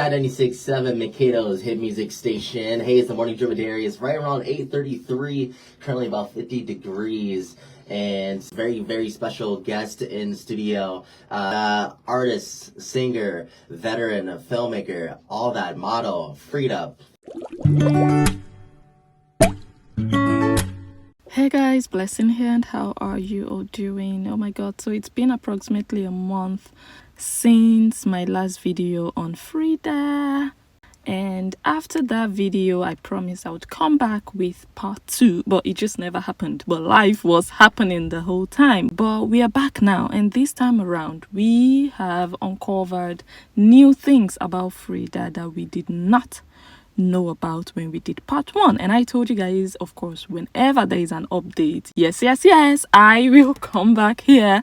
inside 96.7 Makedo's hit music station. Hey, it's the Morning Dromedary. It's right around 8:33, currently about 50 degrees. And very, very special guest in studio. Artist, singer, veteran, filmmaker, all that, model, Freda. Hey guys, Blessing here, and how are you all doing? Oh my god, so it's been approximately a month since my last video on Freda, and after that video I promised I would come back with part 2, but it just never happened. But life was happening the whole time. But we are back now, and this time around we have uncovered new things about Freda that we did not know about when we did part 1. And I told you guys, of course, whenever there is an update, yes, I will come back here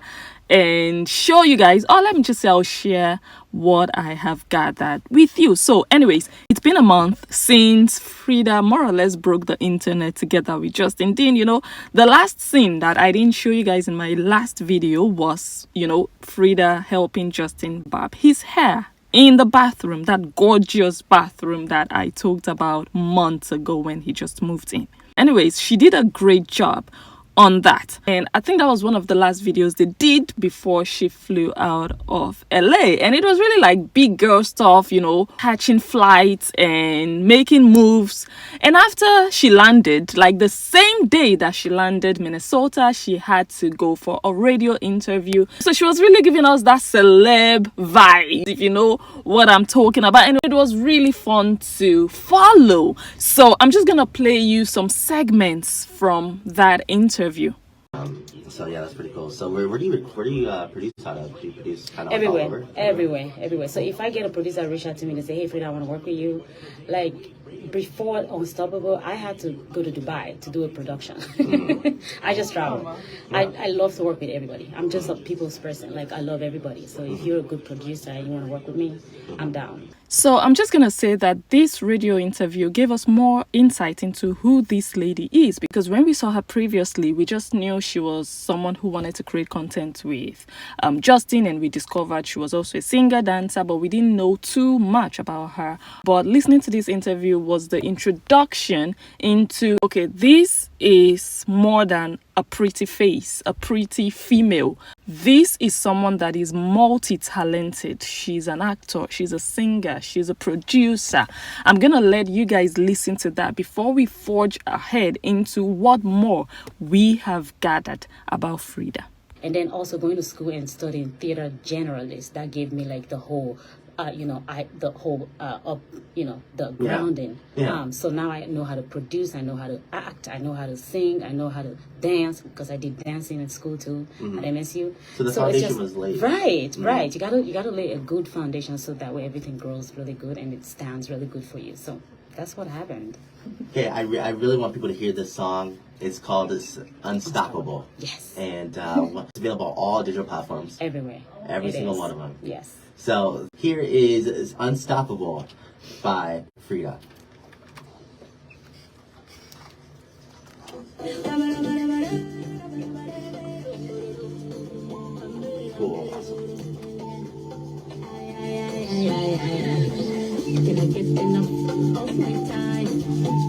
and show you guys, or let me just say I'll share what I have gathered with you. So anyways, it's been a month since Freda more or less broke the internet together with Justin Dean. You know, the last scene that I didn't show you guys in my last video was, you know, Freda helping Justin barb his hair in the bathroom, that gorgeous bathroom that I talked about months ago when he just moved in. Anyways, she did a great job on that, and I think that was one of the last videos they did before she flew out of LA, and it was really like big girl stuff, you know, catching flights and making moves. And after she landed, like the same day that she landed Minnesota, she had to go for a radio interview. So she was really giving us that celeb vibe, if you know what I'm talking about, and it was really fun to follow. So I'm just gonna play you some segments from that interview. So yeah, that's pretty cool. So where do you produce out of? Do you produce kind of everywhere, all over? everywhere. So if I get a producer reach out to me and say, "Hey, Freda, I want to work with you," like before Unstoppable, I had to go to Dubai to do a production. I just travel. I love to work with everybody. I'm just a people's person. Like I love everybody. So if you're a good producer and you want to work with me, I'm down. So I'm just going to say that this radio interview gave us more insight into who this lady is, because when we saw her previously, we just knew she was someone who wanted to create content with Justin, and we discovered she was also a singer, dancer, but we didn't know too much about her. But listening to this interview was the introduction into, okay, this is more than a pretty face, a pretty female. This is someone that is multi-talented. She's an actor, she's a singer, she's a producer. I'm gonna let you guys listen to that before we forge ahead into what more we have gathered about Freda. And then also going to school and studying theater generalist, that gave me like the whole the grounding. Yeah. So now I know how to produce, I know how to act, I know how to sing, I know how to dance, because I did dancing in school too at MSU. So the foundation was laid. Right. You gotta lay a good foundation so that way everything grows really good and it stands really good for you. So that's what happened. Okay, I really want people to hear this song. It's called Unstoppable. Yes. And it's available on all digital platforms. Everywhere. Every single one of them. Yes. So here is Unstoppable by Freda. Cool. Awesome. Can I get enough of my time?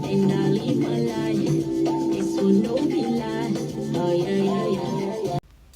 And I live my life. This will no be lie. Oh yeah.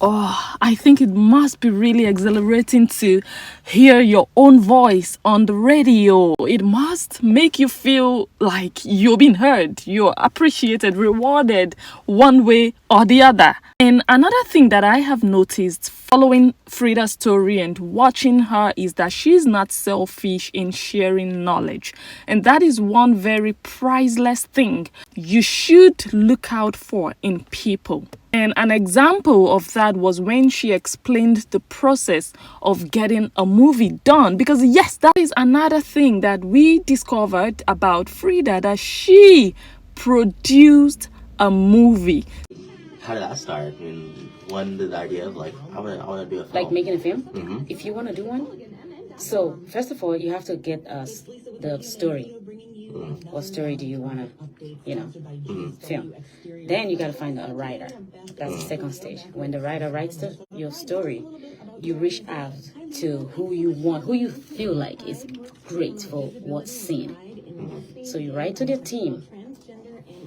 Oh, I think it must be really exhilarating to hear your own voice on the radio. It must make you feel like you're being heard, you're appreciated, rewarded one way or the other. And another thing that I have noticed following Freda's story and watching her is that she's not selfish in sharing knowledge. And that is one very priceless thing you should look out for in people. And an example of that was when she explained the process of getting a movie done. Because yes, that is another thing that we discovered about Freda, that she produced a movie. How did that start? I mean, when did the idea of like, I want to do a film? Like making a film? Mm-hmm. If you want to do one, so first of all, you have to get us the story. What story do you want to, film? Then you got to find a writer. That's the second stage. When the writer writes your story, you reach out to who you want, who you feel like is great for what scene. So you write to the team,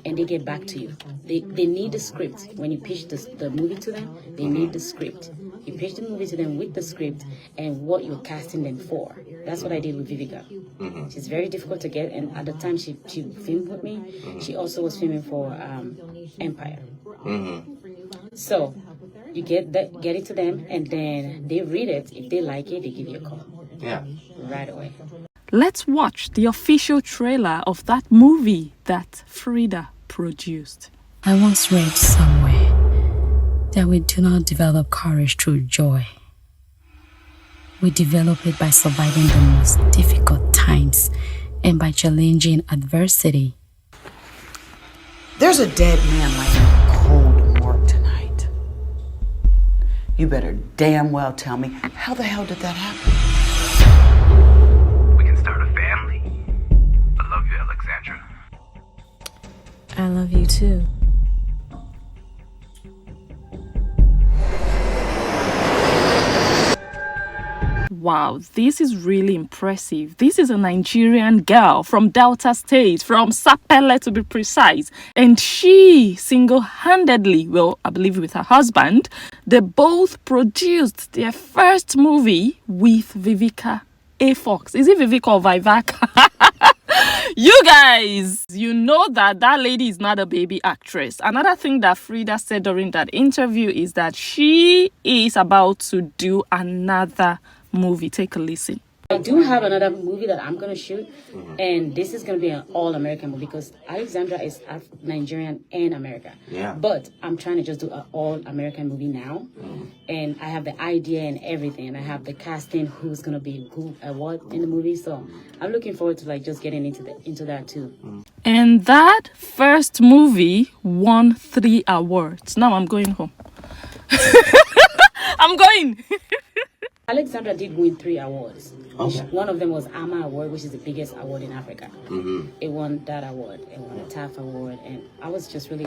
and they get back to you. They need the script. When you pitch the movie to them, they need the script. You pitch the movie to them with the script and what you're casting them for. That's what I did with Vivica. She's very difficult to get, and at the time she filmed with me, she also was filming for Empire. So you get it to them, and then they read it. If they like it, they give you a call. Yeah. Right away. Let's watch the official trailer of that movie that Freda produced. I once read somewhere that we do not develop courage through joy. We develop it by surviving the most difficult times and by challenging adversity. There's a dead man laying in a cold morgue tonight. You better damn well tell me, how the hell did that happen? We can start a family. I love you, Alexandra. I love you too. Wow, this is really impressive. This is a Nigerian girl from Delta State, from Sapele to be precise. And she single-handedly, well, I believe with her husband, they both produced their first movie with Vivica A. Fox. Is it Vivica or Vivac? You guys, you know that lady is not a baby actress. Another thing that Freda said during that interview is that she is about to do another movie. Take a listen. I do have another movie that I'm going to shoot, and this is going to be an all-American movie because Alexandra is Nigerian and American. Yeah. But I'm trying to just do an all-American movie now, and I have the idea and everything, and I have the casting, who's going to be who, what in the movie. So I'm looking forward to just getting into that too. And that first movie won 3 awards. Now I'm going home. I'm going. Alexandra did win 3 awards. Okay. One of them was AMA Award, which is the biggest award in Africa. It won that award. It won a TAF award, and I was just really,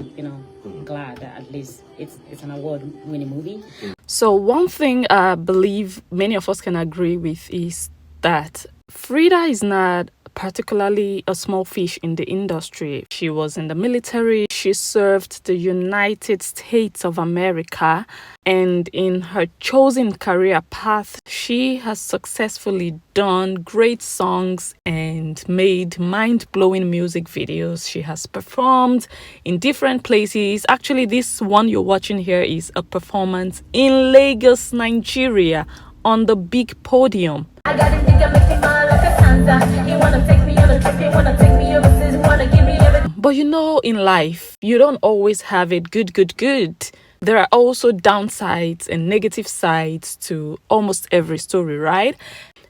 glad that at least it's an award-winning movie. So one thing I believe many of us can agree with is that Freda is not particularly a small fish in the industry. She was in the military. She served the United States of America. And in her chosen career path, she has successfully done great songs and made mind-blowing music videos. She has performed in different places. Actually, this one you're watching here is a performance in Lagos, Nigeria, on the big podium. I got a nigga making mine like a Santa. He wanna take me on a trip, he wanna take me overseas, he wanna give me everything. But in life, you don't always have it good. There are also downsides and negative sides to almost every story, right?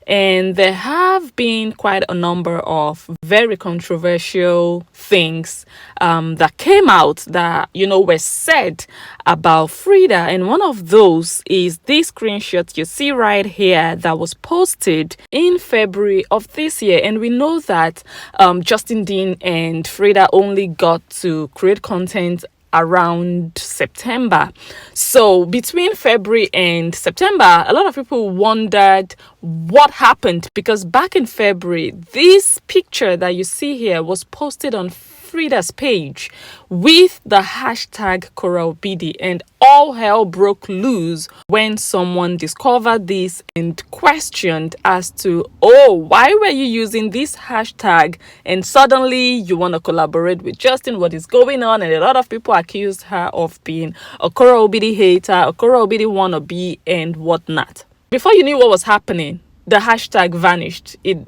And there have been quite a number of very controversial things that came out that, were said about Freda. And one of those is this screenshot you see right here that was posted in February of this year. And we know that Justin Dean and Freda only got to create content around September. So between February and September, a lot of people wondered what happened, because back in February, this picture that you see here was posted on Freda's page with the hashtag #CoralBD, and all hell broke loose when someone discovered this and questioned as to, why were you using this hashtag and suddenly you want to collaborate with Justin? What is going on? And a lot of people accused her of being a #CoralBD hater, a #CoralBD wannabe, and whatnot. Before you knew what was happening, the hashtag vanished. It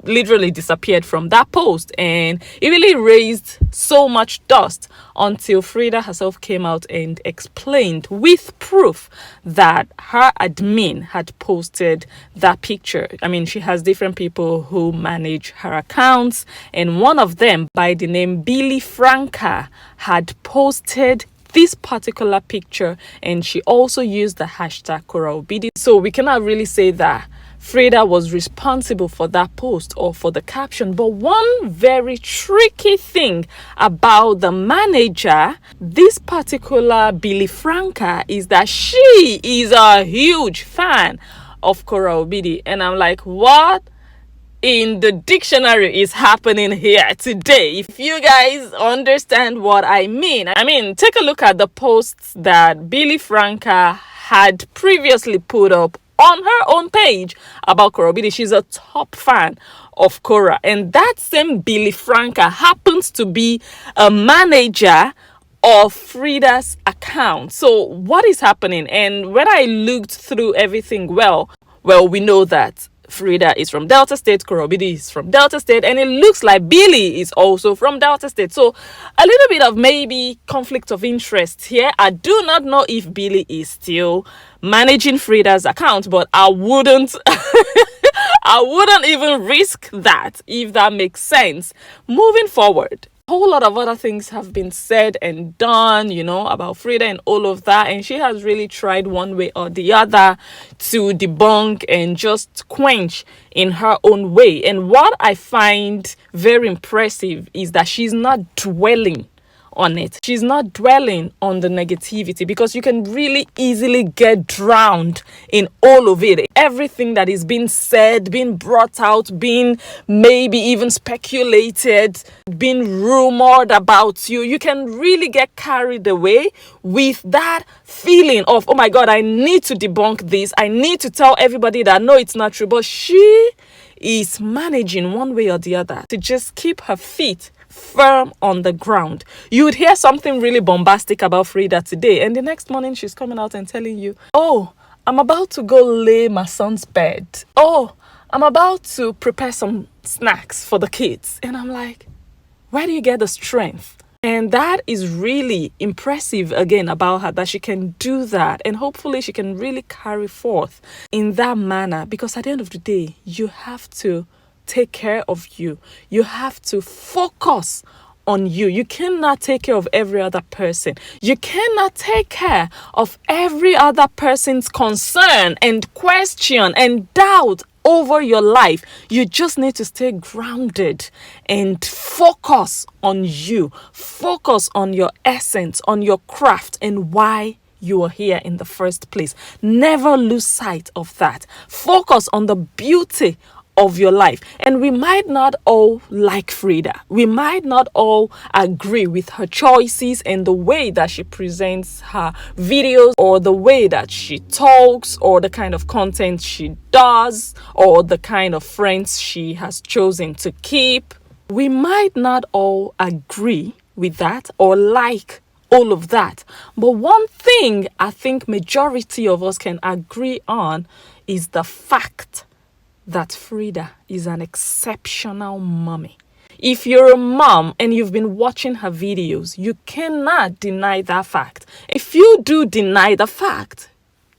literally disappeared from that post, and it really raised so much dust until Freda herself came out and explained with proof that her admin had posted that picture. I mean, she has different people who manage her accounts, and one of them, by the name Billy Franca, had posted this particular picture, and she also used the hashtag #CoralBD. So we cannot really say that Freda was responsible for that post or for the caption. But one very tricky thing about the manager, this particular Billy Franca, is that she is a huge fan of Kora Obidi. And I'm like, what in the dictionary is happening here today? If you guys understand what I mean, take a look at the posts that Billy Franca had previously put up on her own page about Kora Obidi. She's a top fan of Kora, and that same Billy Franca happens to be a manager of Freda's account. So what is happening? And when I looked through everything, well, we know that Freda is from Delta State, Kora Obidi is from Delta State, and it looks like Billy is also from Delta State. So a little bit of maybe conflict of interest here. I do not know if Billy is still managing Freda's account, but I wouldn't I wouldn't even risk that, if that makes sense. Moving forward, a whole lot of other things have been said and done, about Freda and all of that. And she has really tried one way or the other to debunk and just quench in her own way. And what I find very impressive is that she's not dwelling on it. She's not dwelling on the negativity, because you can really easily get drowned in all of it. Everything that is being said, being brought out, being maybe even speculated, being rumored about you, you can really get carried away with that feeling of, oh my God, I need to debunk this. I need to tell everybody that no, it's not true. But she is managing one way or the other to just keep her feet firm on the ground. You would hear something really bombastic about Freda today, and the next morning she's coming out and telling you, oh, I'm about to go lay my son's bed. Oh, I'm about to prepare some snacks for the kids. And I'm like, where do you get the strength? And that is really impressive again about her, that she can do that, and hopefully she can really carry forth in that manner, because at the end of the day, you have to take care of you. You have to focus on you. You cannot take care of every other person. You cannot take care of every other person's concern and question and doubt over your life. You just need to stay grounded and focus on you. Focus on your essence, on your craft, and why you are here in the first place. Never lose sight of that. Focus on the beauty of your life. And we might not all like Freda. We might not all agree with her choices and the way that she presents her videos, or the way that she talks, or the kind of content she does, or the kind of friends she has chosen to keep. We might not all agree with that or like all of that. But one thing I think majority of us can agree on is the fact that Freda is an exceptional mommy. If you're a mom and you've been watching her videos, you cannot deny that fact. If you do deny the fact,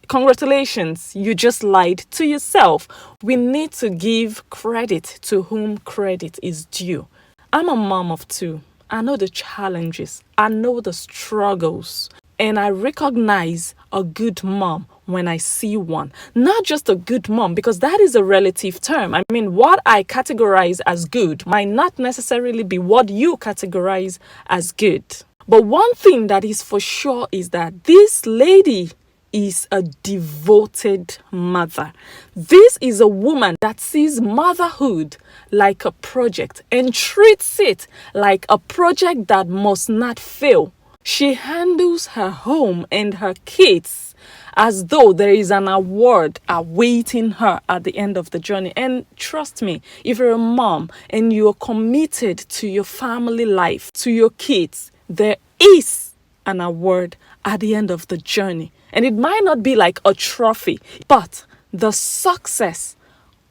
congratulations, you just lied to yourself. We need to give credit to whom credit is due. I'm a mom of two. I know the challenges. I know the struggles. And I recognize a good mom when I see one. Not just a good mom, because that is a relative term. I mean, what I categorize as good might not necessarily be what you categorize as good. But one thing that is for sure is that this lady is a devoted mother. This is a woman that sees motherhood like a project and treats it like a project that must not fail. She handles her home and her kids as though there is an award awaiting her at the end of the journey. And trust me, if you're a mom and you're committed to your family life, to your kids, there is an award at the end of the journey. And it might not be like a trophy, but the success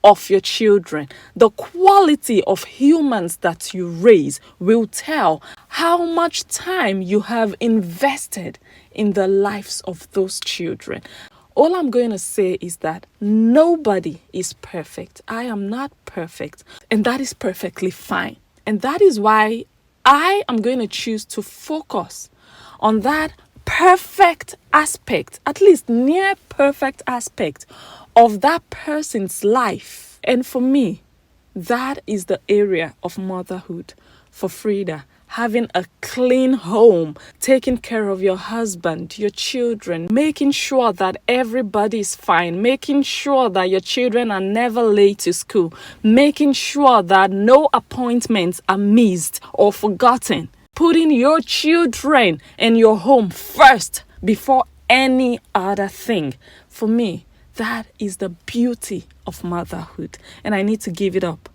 of your children, the quality of humans that you raise will tell how much time you have invested in the lives of those children. All I'm going to say is that nobody is perfect. I am not perfect, and that is perfectly fine. And that is why I am going to choose to focus on that perfect aspect, at least near perfect aspect of that person's life. And for me, that is the area of motherhood for Freda. Having a clean home, taking care of your husband, your children, making sure that everybody is fine, making sure that your children are never late to school, making sure that no appointments are missed or forgotten, putting your children and your home first before any other thing. For me, that is the beauty of motherhood, and I need to give it up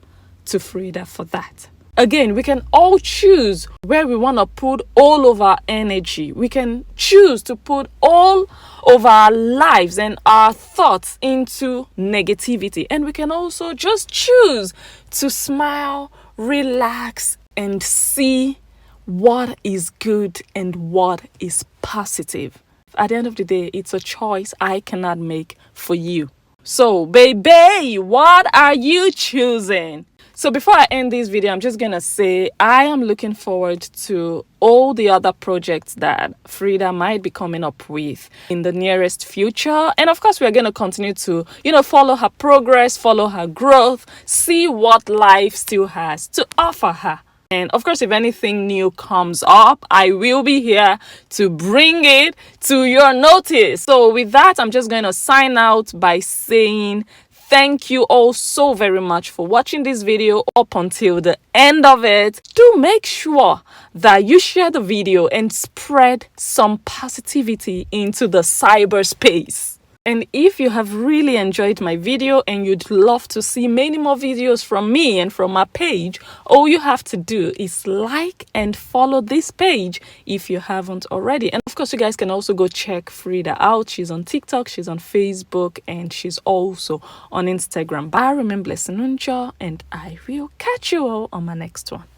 to Freda for that. Again, we can all choose where we want to put all of our energy. We can choose to put all of our lives and our thoughts into negativity. And we can also just choose to smile, relax, and see what is good and what is positive. At the end of the day, it's a choice I cannot make for you. So, baby, what are you choosing? So before I end this video, I'm just going to say I am looking forward to all the other projects that Freda might be coming up with in the nearest future. And of course, we're going to continue to, follow her progress, follow her growth, see what life still has to offer her. And of course, if anything new comes up, I will be here to bring it to your notice. So with that, I'm just going to sign out by saying thank you all so very much for watching this video up until the end of it. Do make sure that you share the video and spread some positivity into the cyberspace. And if you have really enjoyed my video and you'd love to see many more videos from me and from my page, all you have to do is like and follow this page if you haven't already. And of course, you guys can also go check Freda out. She's on TikTok, she's on Facebook, and she's also on Instagram. Bye, remember, blessing, and I will catch you all on my next one.